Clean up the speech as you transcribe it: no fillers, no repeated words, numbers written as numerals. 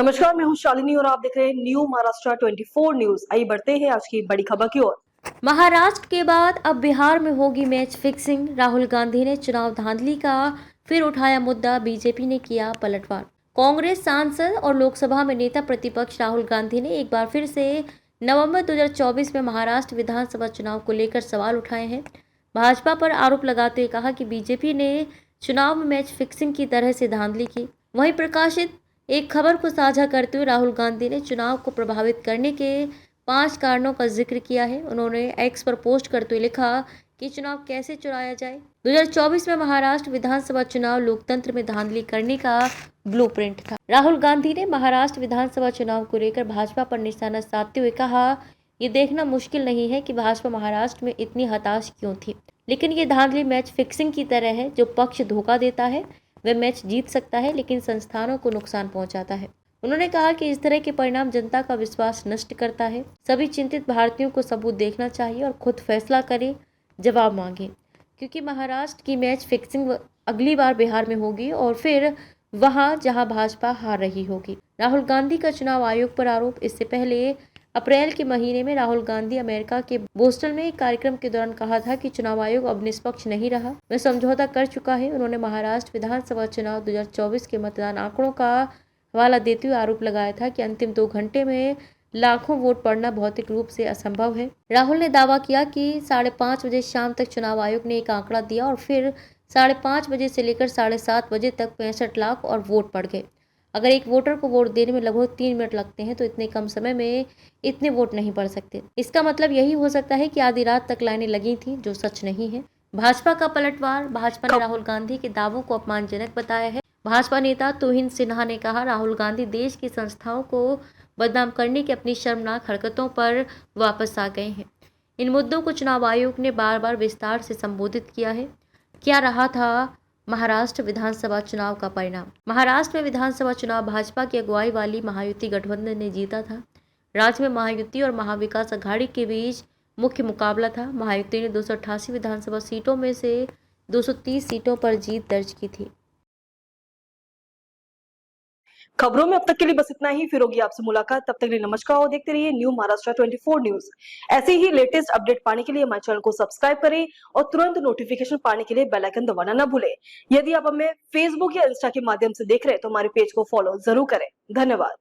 नमस्कार, मैं हूं शालिनी और आप देख रहे हैं न्यू महाराष्ट्र 24 न्यूज। आइए बढ़ते हैं आज की बड़ी खबर की ओर। महाराष्ट्र के बाद अब बिहार में होगी मैच फिक्सिंग। राहुल गांधी ने चुनाव धांधली का फिर उठाया मुद्दा, बीजेपी ने किया पलटवार। कांग्रेस सांसद और लोकसभा में नेता प्रतिपक्ष राहुल गांधी ने एक बार फिर से नवंबर 2024 में महाराष्ट्र विधानसभा चुनाव को लेकर सवाल उठाए हैं। भाजपा पर आरोप लगाते हुए कहा कि बीजेपी ने चुनाव में मैच फिक्सिंग की तरह से धांधली की। वहीं प्रकाशित एक खबर को साझा करते हुए राहुल गांधी ने चुनाव को प्रभावित करने के 5 कारणों का जिक्र किया है। उन्होंने एक्स पर पोस्ट करते हुए लिखा कि चुनाव कैसे चुराया जाए। 2024 में महाराष्ट्र विधानसभा चुनाव लोकतंत्र में धांधली करने का ब्लूप्रिंट था। राहुल गांधी ने महाराष्ट्र विधानसभा चुनाव को लेकर भाजपा पर निशाना साधते हुए कहा, ये देखना मुश्किल नहीं है कि भाजपा महाराष्ट्र में इतनी हताश क्यों थी, लेकिन ये धांधली मैच फिक्सिंग की तरह है। जो पक्ष धोखा देता है वह मैच जीत सकता है, लेकिन संस्थानों को नुकसान पहुंचाता है। उन्होंने कहा कि इस तरह के परिणाम जनता का विश्वास नष्ट करता है। सभी चिंतित भारतीयों को सबूत देखना चाहिए और खुद फैसला करें, जवाब मांगे, क्योंकि महाराष्ट्र की मैच फिक्सिंग अगली बार बिहार में होगी और फिर वहां जहां भाजपा हार रही होगी। राहुल गांधी का चुनाव आयोग पर आरोप। इससे पहले अप्रैल के महीने में राहुल गांधी अमेरिका के बोस्टन में एक कार्यक्रम के दौरान कहा था कि चुनाव आयोग अब निष्पक्ष नहीं रहा, वह समझौता कर चुका है। उन्होंने महाराष्ट्र विधानसभा चुनाव 2024 के मतदान आंकड़ों का हवाला देते हुए आरोप लगाया था कि अंतिम 2 घंटे में लाखों वोट पड़ना भौतिक रूप से असंभव है। राहुल ने दावा किया कि 5:30 बजे शाम तक चुनाव आयोग ने एक आंकड़ा दिया और फिर 5:30 बजे से लेकर 7:30 बजे तक 65 लाख और वोट पड़ गए। अगर एक वोटर को वोट देने में लगभग 3 मिनट लगते हैं तो इतने कम समय में इतने वोट नहीं पड़ सकते। इसका मतलब यही हो सकता है कि आधी रात तक लाइनें लगी थी, जो सच नहीं है। भाजपा का पलटवार। भाजपा ने राहुल गांधी के दावों को अपमानजनक बताया है। भाजपा नेता तुहिन सिन्हा ने कहा, राहुल गांधी देश की संस्थाओं को बदनाम करने की अपनी शर्मनाक हरकतों पर वापस आ गए हैं। इन मुद्दों को चुनाव आयोग ने बार बार विस्तार से संबोधित किया है। क्या रहा था महाराष्ट्र विधानसभा चुनाव का परिणाम? महाराष्ट्र में विधानसभा चुनाव भाजपा की अगुवाई वाली महायुति गठबंधन ने जीता था। राज्य में महायुति और महाविकास अघाड़ी के बीच मुख्य मुकाबला था। महायुति ने 288 विधानसभा सीटों में से 230 सीटों पर जीत दर्ज की थी। खबरों में अब तक के लिए बस इतना ही। फिर होगी आपसे मुलाकात, तब तक के लिए नमस्कार और देखते रहिए न्यू महाराष्ट्र 24 न्यूज। ऐसे ही लेटेस्ट अपडेट पाने के लिए हमारे चैनल को सब्सक्राइब करें और तुरंत नोटिफिकेशन पाने के लिए बेल आइकन दबाना न भूलें। यदि आप हमें फेसबुक या इंस्टा के माध्यम से देख रहे हैं तो हमारे पेज को फॉलो जरूर करें। धन्यवाद।